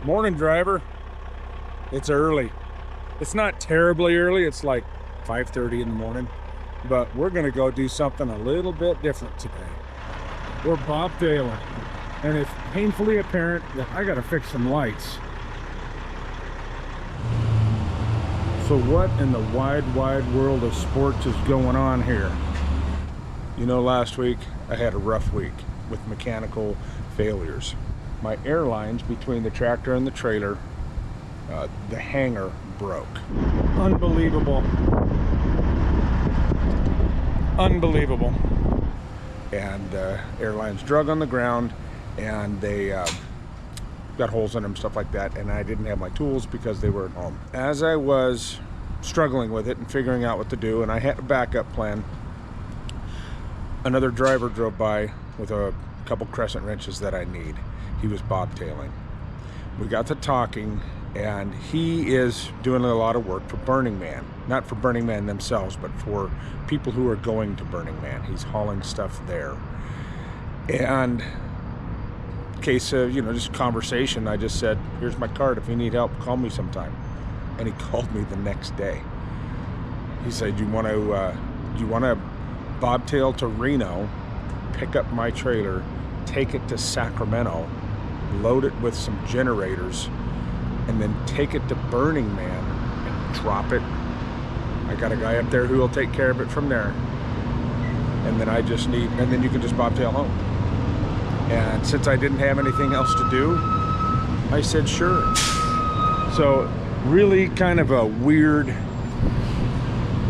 Morning, driver. It's early. It's not terribly early. It's like 5:30 in the morning, but we're gonna go do something a little bit different today. We're bobtailing, and it's painfully apparent that I gotta fix some lights. So what in the wide world of sports is going on here? You know, last week I had a rough week with mechanical failures. My airlines between the tractor and the trailer, the hanger broke. Unbelievable. Unbelievable. And airlines drug on the ground, and they got holes in them, stuff like that, and I didn't have my tools because they were at home. As I was struggling with it and figuring out what to do, and I had a backup plan, another driver drove by with a couple crescent wrenches that I need. He was bobtailing. We got to talking, and he is doing a lot of work for Burning Man. Not for Burning Man themselves, but for people who are going to Burning Man. He's hauling stuff there. And in case of, just conversation, I just said, here's my card. If you need help, call me sometime. And he called me the next day. He said, do you want to bobtail to Reno, pick up my trailer, take it to Sacramento, load it with some generators, and then take it to Burning Man and drop it. I got a guy up there who will take care of it from there. And then and then you can just bobtail home. And since I didn't have anything else to do, I said sure. So really kind of a weird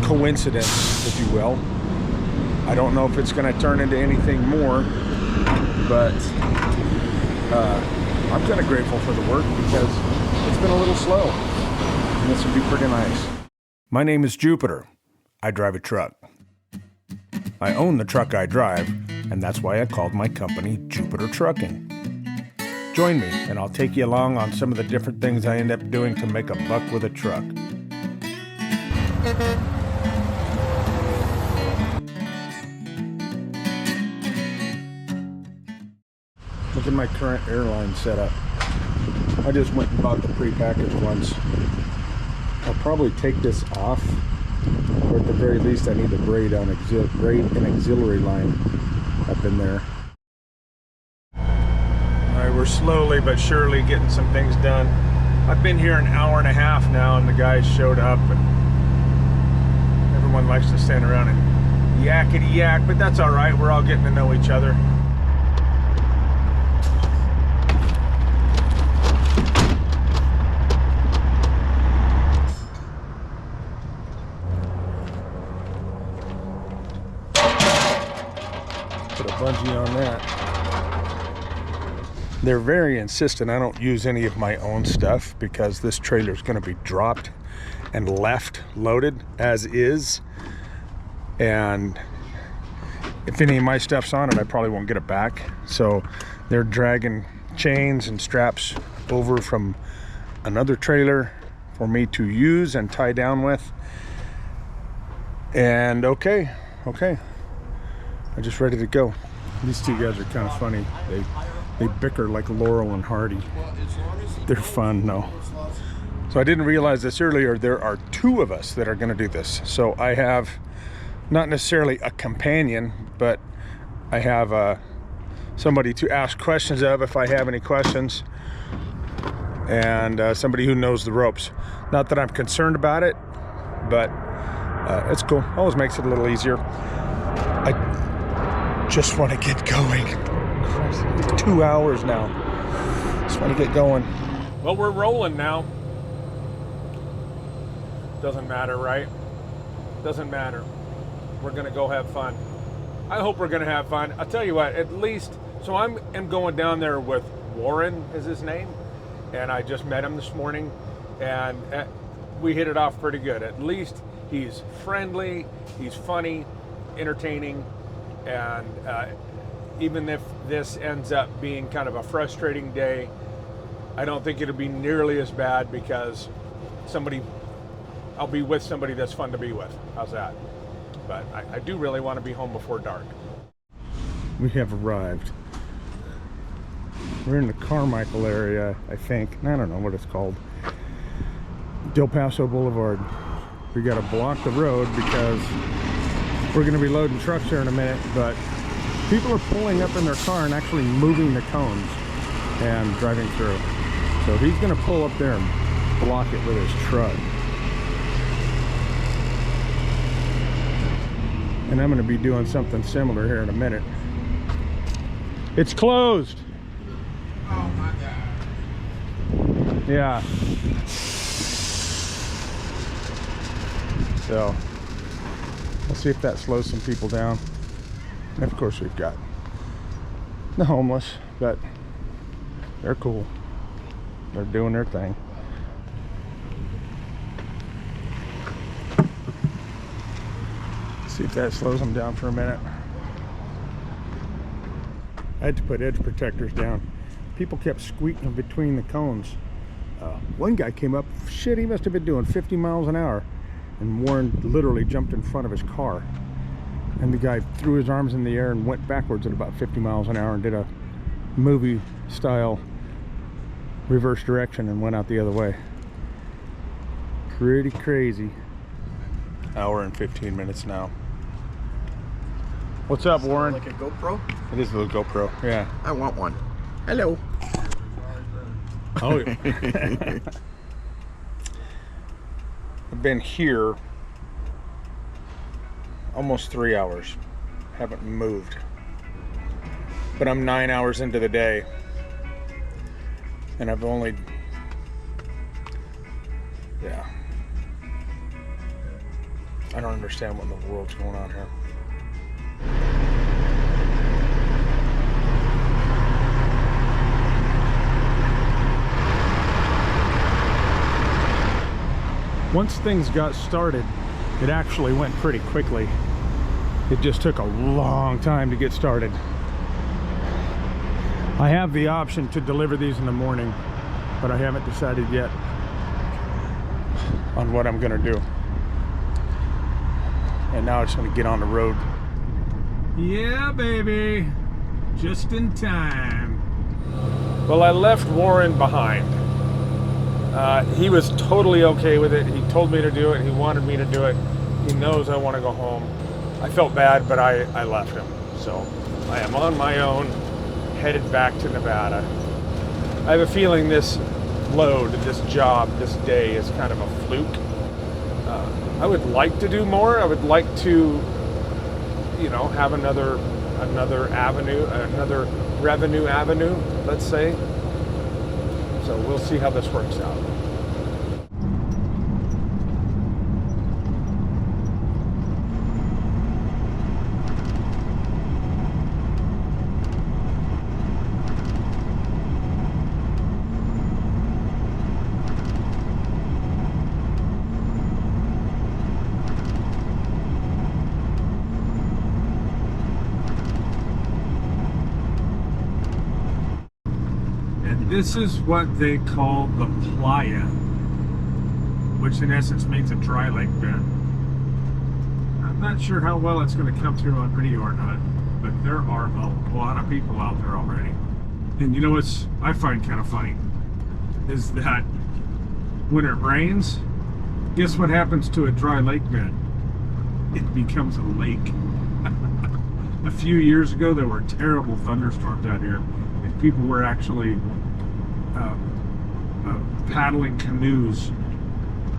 coincidence, if you will. I don't know if it's going to turn into anything more, but I'm kind of grateful for the work because it's been a little slow, and this would be pretty nice. My name is Jupiter. I drive a truck. I own the truck I drive, and that's why I called my company Jupiter Trucking. Join me, and I'll take you along on some of the different things I end up doing to make a buck with a truck. Look at my current airline setup. I just went and bought the prepackaged ones. I'll probably take this off, or at the very least I need a braid an auxiliary line up in there. Alright, we're slowly but surely getting some things done. I've been here an hour and a half now, and the guys showed up, and everyone likes to stand around and yakety yak, but that's alright, we're all getting to know each other. Put a bungee on that. They're very insistent I don't use any of my own stuff because this trailer is going to be dropped and left loaded as is. And if any of my stuff's on it, I probably won't get it back. So they're dragging chains and straps over from another trailer for me to use and tie down with. And okay. I'm just ready to go. These two guys are kind of funny. They bicker like Laurel and Hardy. They're fun, though. So I didn't realize this earlier. There are two of us that are going to do this. So I have not necessarily a companion, but I have somebody to ask questions of if I have any questions, and somebody who knows the ropes. Not that I'm concerned about it, but it's cool. Always makes it a little easier. I just want to get going. It's 2 hours now. Just want to get going. Well, we're rolling now. Doesn't matter, right? Doesn't matter. We're gonna go have fun. I hope we're gonna have fun. I'll tell you what, at least, so I'm going down there with Warren is his name, and I just met him this morning, and we hit it off pretty good. At least he's friendly, he's funny, entertaining, and even if this ends up being kind of a frustrating day, I don't think it'll be nearly as bad because I'll be with somebody that's fun to be with. How's that? But I do really want to be home before dark. We have arrived. We're in the Carmichael area, I think. I don't know what it's called. Del Paso Boulevard. We got to block the road because we're going to be loading trucks here in a minute, but people are pulling up in their car and actually moving the cones and driving through. So he's going to pull up there and block it with his truck. And I'm going to be doing something similar here in a minute. It's closed. Oh my God. Yeah. So we'll see if that slows some people down. And of course we've got the homeless, but they're cool. They're doing their thing. See if that slows them down for a minute. I had to put edge protectors down. People kept squeaking between the cones. One guy came up, shit, he must have been doing 50 miles an hour. And Warren literally jumped in front of his car. And the guy threw his arms in the air and went backwards at about 50 miles an hour and did a movie style reverse direction and went out the other way. Pretty crazy. Hour and 15 minutes now. What's up, Warren? Like a GoPro? It is a little GoPro, yeah. I want one. Hello. Oh, yeah. I've been here almost 3 hours. Haven't moved. But I'm 9 hours into the day. And I've only... Yeah. I don't understand what in the world's going on here. Once things got started, it actually went pretty quickly. It just took a long time to get started. I have the option to deliver these in the morning, but I haven't decided yet on what I'm gonna do. And now I just want to get on the road. Yeah, baby, just in time. Well, I left Warren behind. He was totally okay with it. He told me to do it. He wanted me to do it. He knows I want to go home. I felt bad, but I left him. So I am on my own, headed back to Nevada. I have a feeling this load, this job, this day is kind of a fluke. I would like to do more. I would like to, you know, have another avenue, another revenue avenue, let's say. So we'll see how this works out. This is what they call the playa, which in essence means a dry lake bed. I'm not sure how well it's going to come through on video or not, but there are a lot of people out there already. And you know what's I find kind of funny is that when it rains, guess what happens to a dry lake bed? It becomes a lake. A few years ago, there were terrible thunderstorms out here, and people were actually paddling canoes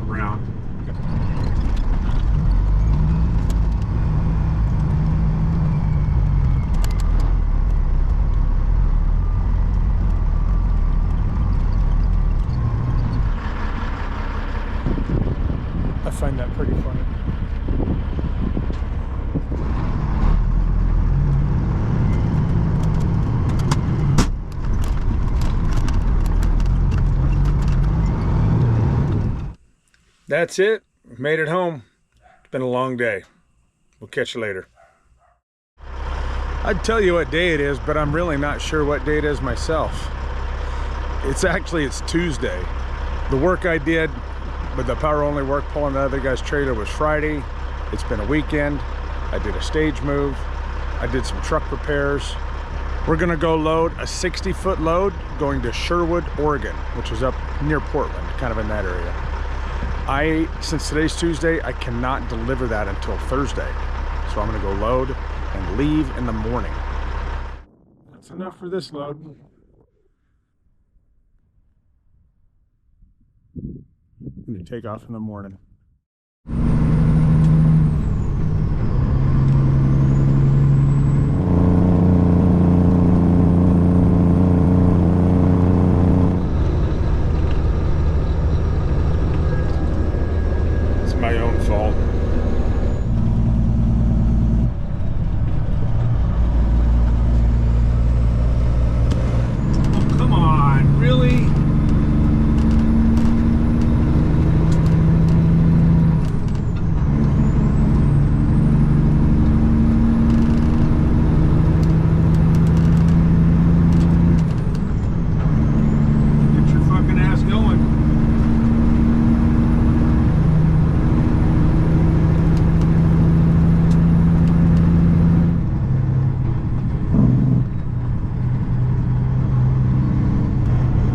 around. I find that pretty funny. That's it. Made it home. It's been a long day. We'll catch you later. I'd tell you what day it is, but I'm really not sure what day it is myself. It's Tuesday. The work I did with the power only work pulling the other guy's trailer was Friday. It's been a weekend. I did a stage move. I did some truck repairs. We're gonna go load a 60-foot load going to Sherwood, Oregon, which is up near Portland, kind of in that area. Since today's Tuesday, I cannot deliver that until Thursday. So I'm gonna go load and leave in the morning. That's enough for this load. I'm gonna take off in the morning. It's my own fault. Oh, come on, really?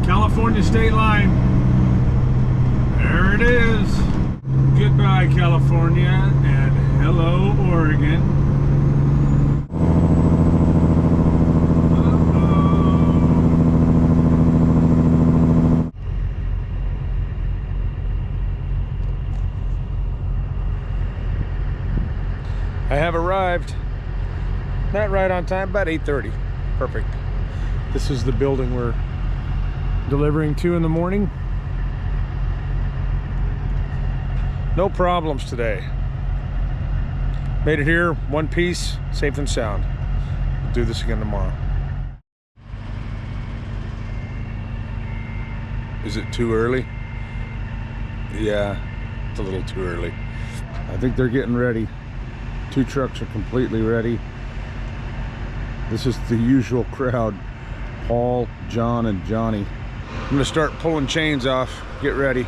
California state line. There it is. Goodbye, California, and hello, Oregon. I have arrived. Not right on time, about 8:30. Perfect. This is the building we're delivering to in the morning. No problems today. Made it here, one piece, safe and sound. We'll do this again tomorrow. Is it too early? Yeah, it's a little too early. I think they're getting ready. 2 trucks are completely ready. This is the usual crowd. Paul, John, and Johnny. I'm gonna start pulling chains off. Get ready.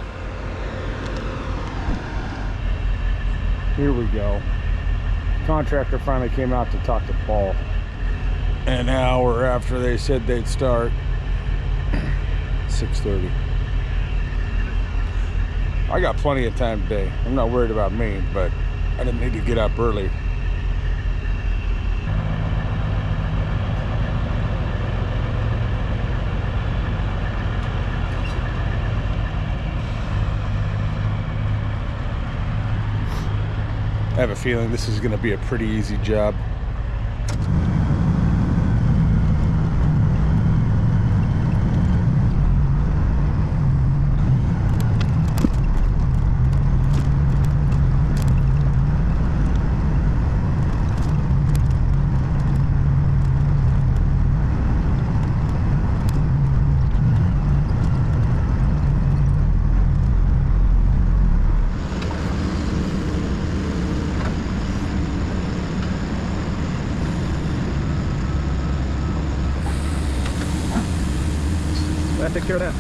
Here we go. Contractor finally came out to talk to Paul. An hour after they said they'd start. 6:30. I got plenty of time today. I'm not worried about me, but I didn't need to get up early. I have a feeling this is going to be a pretty easy job. I take care of that.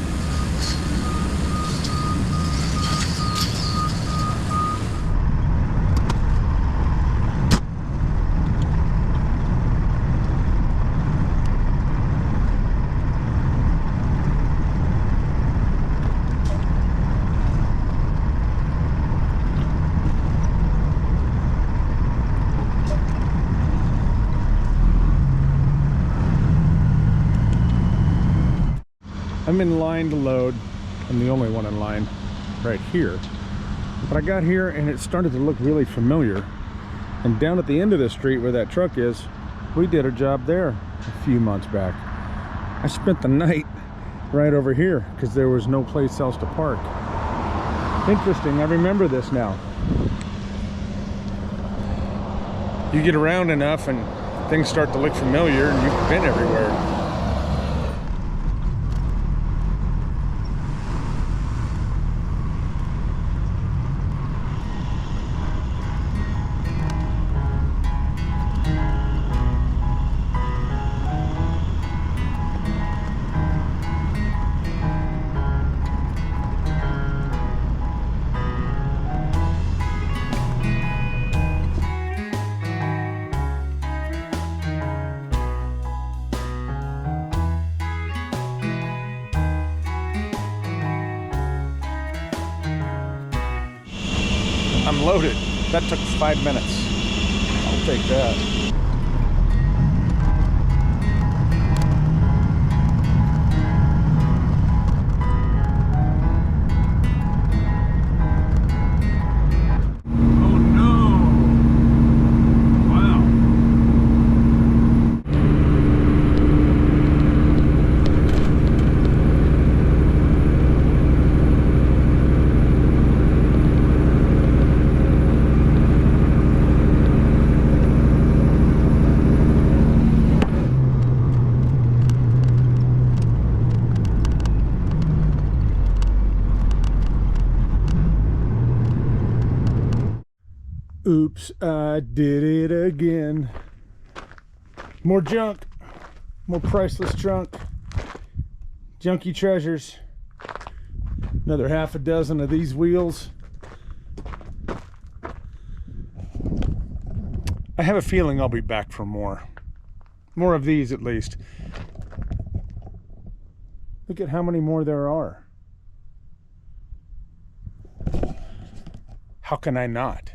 I'm in line to load. I'm the only one in line right here. But I got here and it started to look really familiar. And down at the end of the street where that truck is, we did a job there a few months back. I spent the night right over here because there was no place else to park. Interesting, I remember this now. You get around enough and things start to look familiar and you've been everywhere. I'm loaded. That took 5 minutes. I'll take that. Oops, I did it again. More junk, more priceless junk, junky treasures. Another half a dozen of these wheels. I have a feeling I'll be back for more of these at least. Look at how many more there are. How can I not?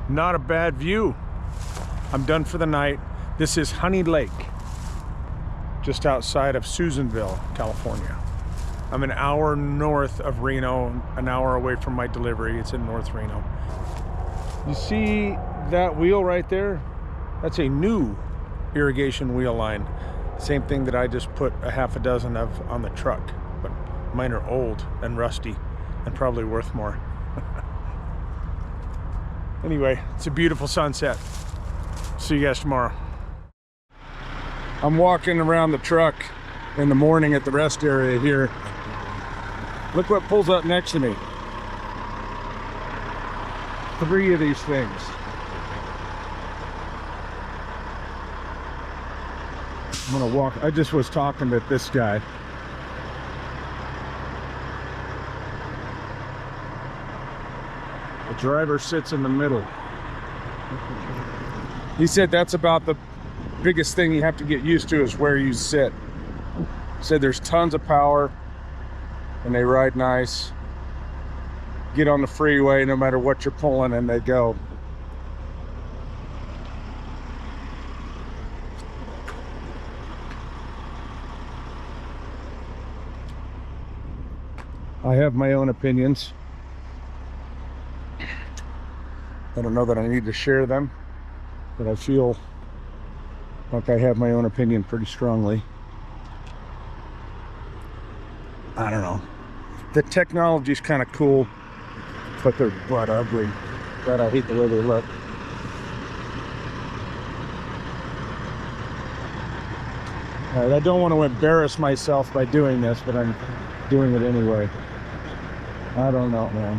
Not a bad view. I'm done for the night. This is Honey Lake, just outside of Susanville, California. I'm an hour north of Reno, an hour away from my delivery. It's in North Reno. You see that wheel right there? That's a new irrigation wheel line. Same thing that I just put a half a dozen of on the truck, but mine are old and rusty and probably worth more. Anyway, it's a beautiful sunset. See you guys tomorrow. I'm walking around the truck in the morning at the rest area here. Look what pulls up next to me. 3 of these things. I'm gonna walk. I just was talking to this guy. The driver sits in the middle. He said that's about the biggest thing you have to get used to is where you sit. He said there's tons of power and they ride nice. Get on the freeway no matter what you're pulling and they go. I have my own opinions. I don't know that I need to share them, but I feel like I have my own opinion pretty strongly. I don't know. The technology's kind of cool, but they're butt ugly. But I hate the way they look. I don't want to embarrass myself by doing this, but I'm doing it anyway. I don't know, man.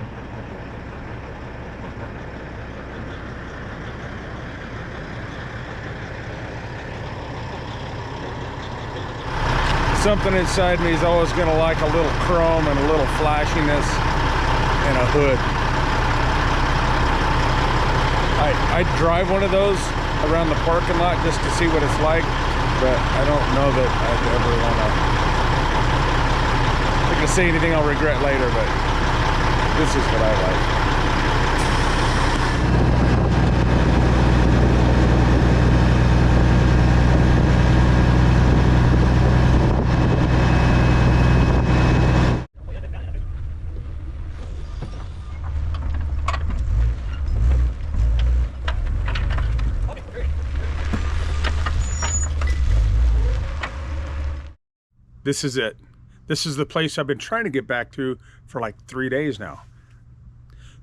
Something inside me is always going to like a little chrome and a little flashiness and a hood. I'd drive one of those around the parking lot just to see what it's like, but I don't know that I'd ever want to. I'm not going to say anything I'll regret later, but this is what I like. This is it. This is the place I've been trying to get back to for like 3 days now.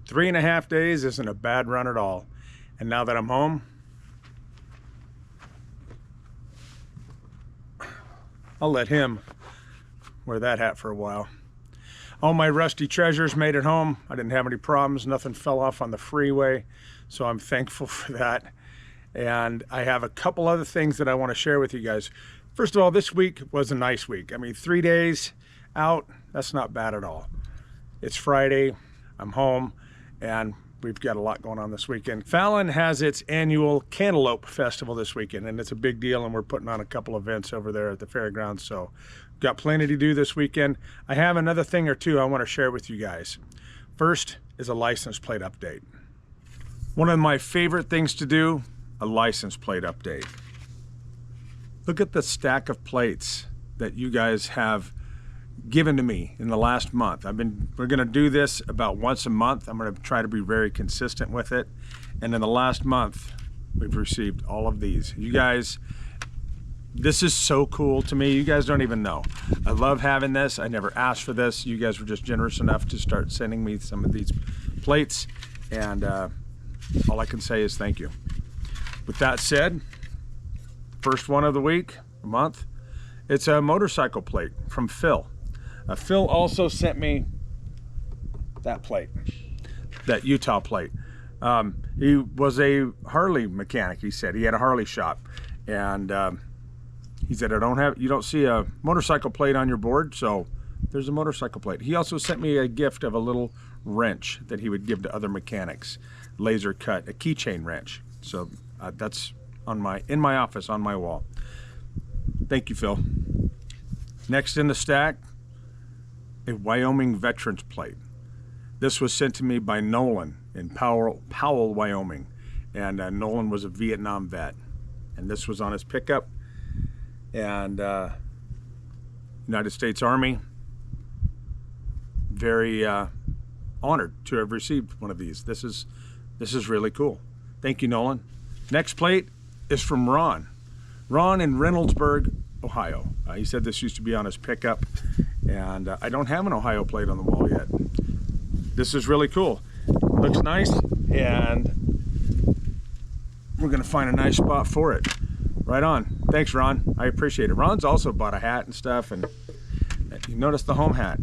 3.5 days isn't a bad run at all. And now that I'm home, I'll let him wear that hat for a while. All my rusty treasures made it home. I didn't have any problems. Nothing fell off on the freeway. So I'm thankful for that. And I have a couple other things that I want to share with you guys. First of all, this week was a nice week. I mean, 3 days out, that's not bad at all. It's Friday, I'm home, and we've got a lot going on this weekend. Fallon has its annual Cantaloupe Festival this weekend, and it's a big deal, and we're putting on a couple events over there at the fairgrounds, so got plenty to do this weekend. I have another thing or two I want to share with you guys. First is a license plate update. One of my favorite things to do, a license plate update. Look at the stack of plates that you guys have given to me in the last month. We're gonna do this about once a month. I'm gonna try to be very consistent with it. And in the last month, we've received all of these. You guys, this is so cool to me. You guys don't even know. I love having this. I never asked for this. You guys were just generous enough to start sending me some of these plates. And all I can say is thank you. With that said, first one of the week, a month, it's a motorcycle plate from Phil. Phil also sent me that plate, that Utah plate. He was a Harley mechanic, he said. He had a Harley shop. And he said, you don't see a motorcycle plate on your board, so there's a motorcycle plate. He also sent me a gift of a little wrench that he would give to other mechanics, laser cut, a keychain wrench. So that's in my office on my wall. Thank you, Phil. Next in the stack, a Wyoming Veterans plate. This was sent to me by Nolan in Powell, Wyoming. And Nolan was a Vietnam vet. And this was on his pickup. And United States Army. Very honored to have received one of these. This is really cool. Thank you, Nolan. Next plate is from Ron. Ron in Reynoldsburg, Ohio. He said this used to be on his pickup, and I don't have an Ohio plate on the wall yet. This is really cool. Looks nice, and we're gonna find a nice spot for it. Right on. Thanks, Ron. I appreciate it. Ron's also bought a hat and stuff, and you notice the home hat.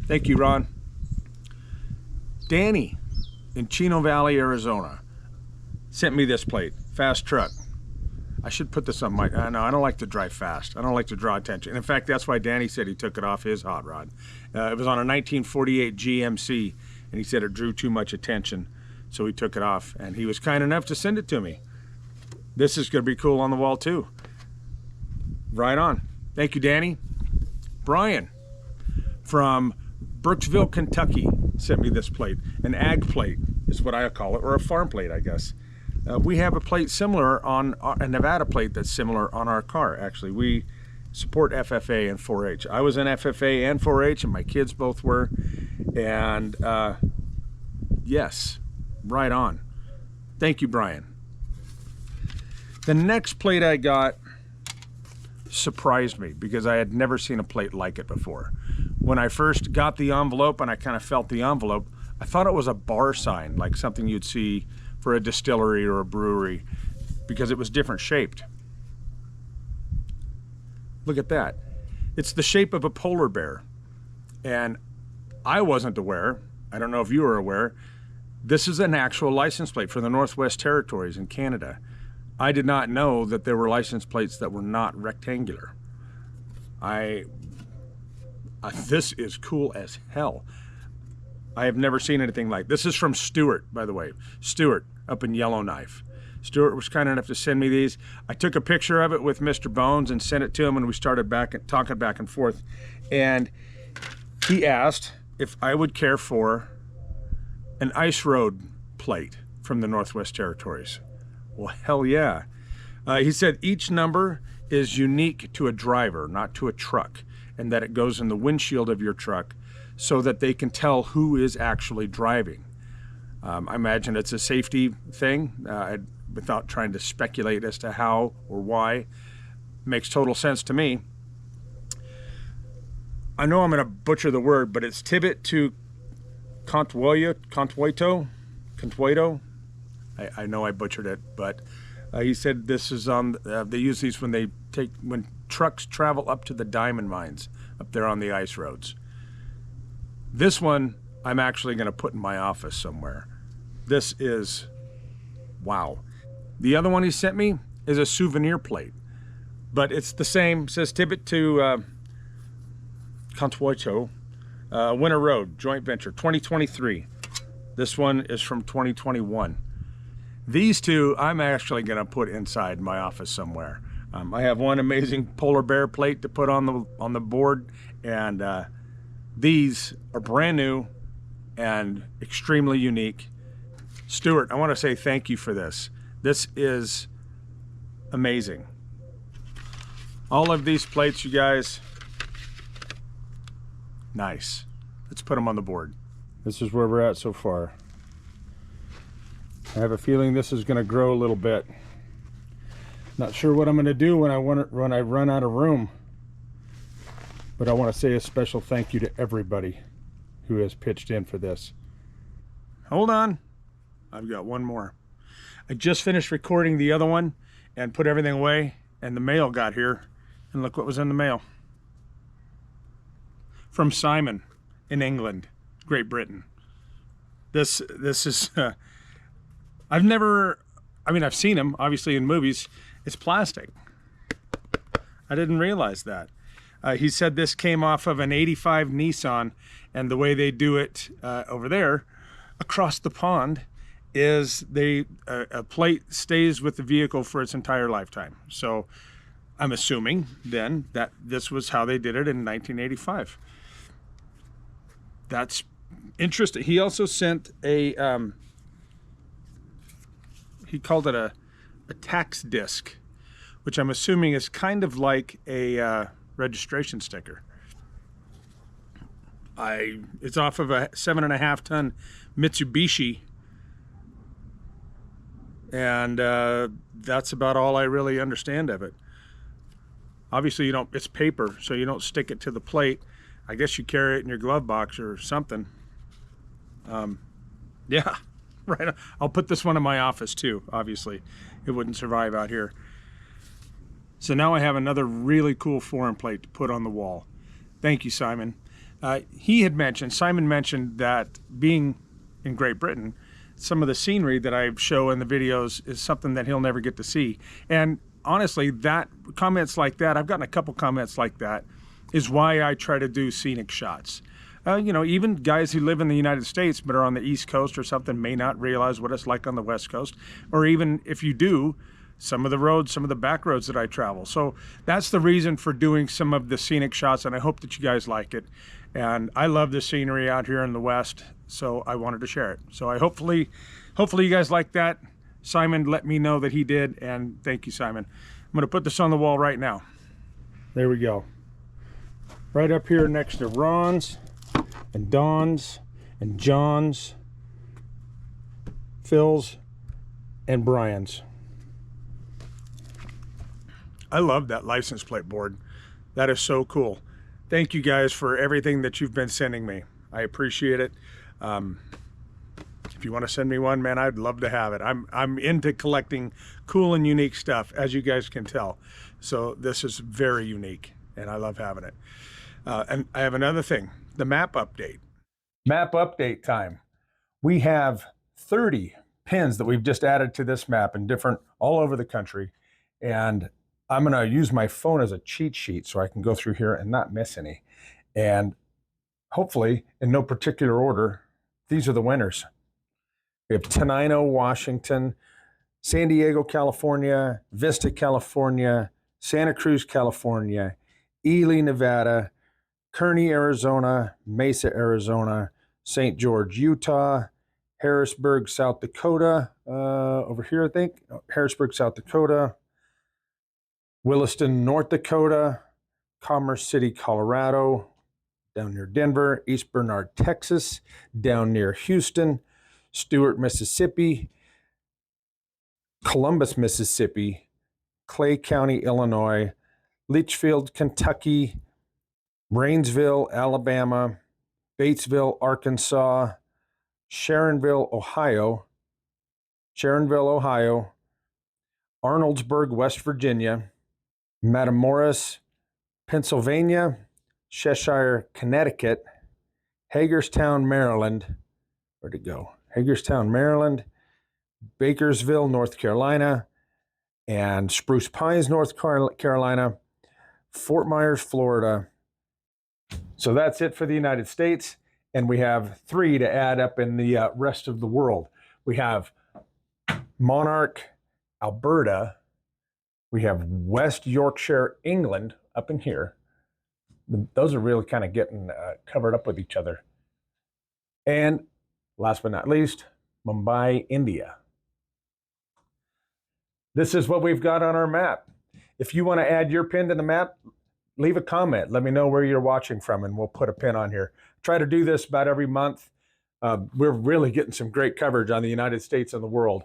Thank you, Ron. Danny in Chino Valley, Arizona, sent me this plate, fast truck. I should put this on my, no, I don't like to drive fast. I don't like to draw attention. In fact, that's why Danny said he took it off his hot rod. It was on a 1948 GMC, and he said it drew too much attention, so he took it off, and he was kind enough to send it to me. This is gonna be cool on the wall too. Right on. Thank you, Danny. Brian from Brooksville, Kentucky, sent me this plate. An ag plate is what I call it, or a farm plate, I guess. We have a plate similar on a Nevada plate that's similar on our car. Actually, we support FFA and 4-H. I was in FFA and 4-H, and my kids both were. And yes, right on. Thank you, Brian. The next plate I got surprised me because I had never seen a plate like it before. When I first got the envelope and I kind of felt the envelope, I thought it was a bar sign, like something you'd see for a distillery or a brewery, because it was different shaped. Look at that. It's the shape of a polar bear. And I wasn't aware, I don't know if you were aware, this is an actual license plate for the Northwest Territories in Canada. I did not know that there were license plates that were not rectangular. This is cool as hell. I have never seen anything like this. Is from Stuart, by the way. Stuart up in Yellowknife. Stuart was kind enough to send me these. I took a picture of it with Mr. Bones and sent it to him, and we started talking back and forth. And he asked if I would care for an ice road plate from the Northwest Territories. Well, hell yeah. He said each number is unique to a driver, not to a truck, and that it goes in the windshield of your truck so that they can tell who is actually driving. I imagine it's a safety thing, without trying to speculate as to how or why. Makes total sense to me. I know I'm gonna butcher the word, but it's Tibet to Contuito. I know I butchered it, but he said this is on, they use these when trucks travel up to the diamond mines up there on the ice roads. This one I'm actually going to put in my office somewhere. This is, wow. The other one he sent me is a souvenir plate, but it's the same. It says Tibet to Contuito, Winter Road, joint venture, 2023. This one is from 2021. These two I'm actually going to put inside my office somewhere. I have one amazing polar bear plate to put on the board, and these are brand new and extremely unique. Stuart, I want to say thank you for this. This is amazing. All of these plates, you guys, nice. Let's put them on the board. This is where we're at so far. I have a feeling this is going to grow a little bit. Not sure what I'm going to do when I run out of room. But I want to say a special thank you to everybody who has pitched in for this. Hold on. I've got one more. I just finished recording the other one and put everything away, and the mail got here. And look what was in the mail. From Simon in England, Great Britain. This is, I've seen them obviously in movies. It's plastic. I didn't realize that. He said this came off of an 85 Nissan, and the way they do it over there across the pond is a plate stays with the vehicle for its entire lifetime. So I'm assuming then that this was how they did it in 1985. That's interesting. He also sent a, he called it a tax disc, which I'm assuming is kind of like a registration sticker. It's off of a 7.5 ton Mitsubishi, and that's about all I really understand of it. Obviously it's paper, so you don't stick it to the plate. I guess you carry it in your glove box or something. Yeah, right. I'll put this one in my office too, obviously. It wouldn't survive out here. So now I have another really cool foreign plate to put on the wall. Thank you, Simon. Simon mentioned that being in Great Britain, some of the scenery that I show in the videos is something that he'll never get to see. And honestly, comments like that, I've gotten a couple comments like that, is why I try to do scenic shots. Even guys who live in the United States but are on the East Coast or something may not realize what it's like on the West Coast. Or even if you do, some of the back roads that I travel. So that's the reason for doing some of the scenic shots, and I hope that you guys like it. And I love the scenery out here in the West, so I wanted to share it. So hopefully you guys like that. Simon let me know that he did, and thank you, Simon. I'm gonna put this on the wall right now. There we go. Right up here next to Ron's and Don's and John's, Phil's, and Brian's. I love that license plate board. That is so cool. Thank you guys for everything that you've been sending me. I appreciate it. If you want to send me one, man, I'd love to have it. I'm into collecting cool and unique stuff, as you guys can tell. So this is very unique, and I love having it. And I have another thing, the map update. Map update time. We have 30 pins that we've just added to this map in all over the country. And I'm going to use my phone as a cheat sheet so I can go through here and not miss any. And hopefully, in no particular order, these are the winners. We have Tenino, Washington, San Diego, California, Vista, California, Santa Cruz, California, Ely, Nevada, Kearney, Arizona, Mesa, Arizona, St. George, Utah, Harrisburg, South Dakota, over here, I think, Harrisburg, South Dakota, Williston, North Dakota, Commerce City, Colorado, down near Denver, East Bernard, Texas, down near Houston, Stewart, Mississippi, Columbus, Mississippi, Clay County, Illinois, Litchfield, Kentucky, Brainsville, Alabama, Batesville, Arkansas, Sharonville, Ohio, Arnoldsburg, West Virginia, Matamoros, Pennsylvania, Cheshire, Connecticut, Hagerstown, Maryland. Where'd it go? Hagerstown, Maryland, Bakersville, North Carolina, and Spruce Pines, North Carolina, Fort Myers, Florida. So that's it for the United States. and we have 3 to add up in the rest of the world. We have Monarch, Alberta. We have West Yorkshire, England, up in here. Those are really kind of getting covered up with each other. And last but not least, Mumbai, India. This is what we've got on our map. If you want to add your pin to the map, leave a comment. Let me know where you're watching from, and we'll put a pin on here. Try to do this about every month. We're really getting some great coverage on the United States and the world.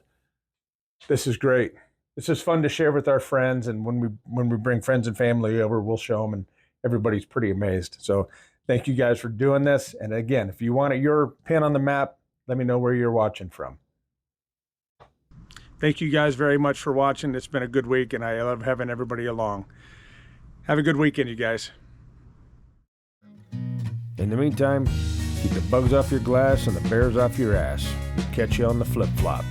This is great. This is fun to share with our friends, and when we bring friends and family over, we'll show them, and everybody's pretty amazed. So thank you guys for doing this. And again, if you want your pin on the map, let me know where you're watching from. Thank you guys very much for watching. It's been a good week, and I love having everybody along. Have a good weekend, you guys. In the meantime, keep the bugs off your glass and the bears off your ass. We'll catch you on the flip-flop.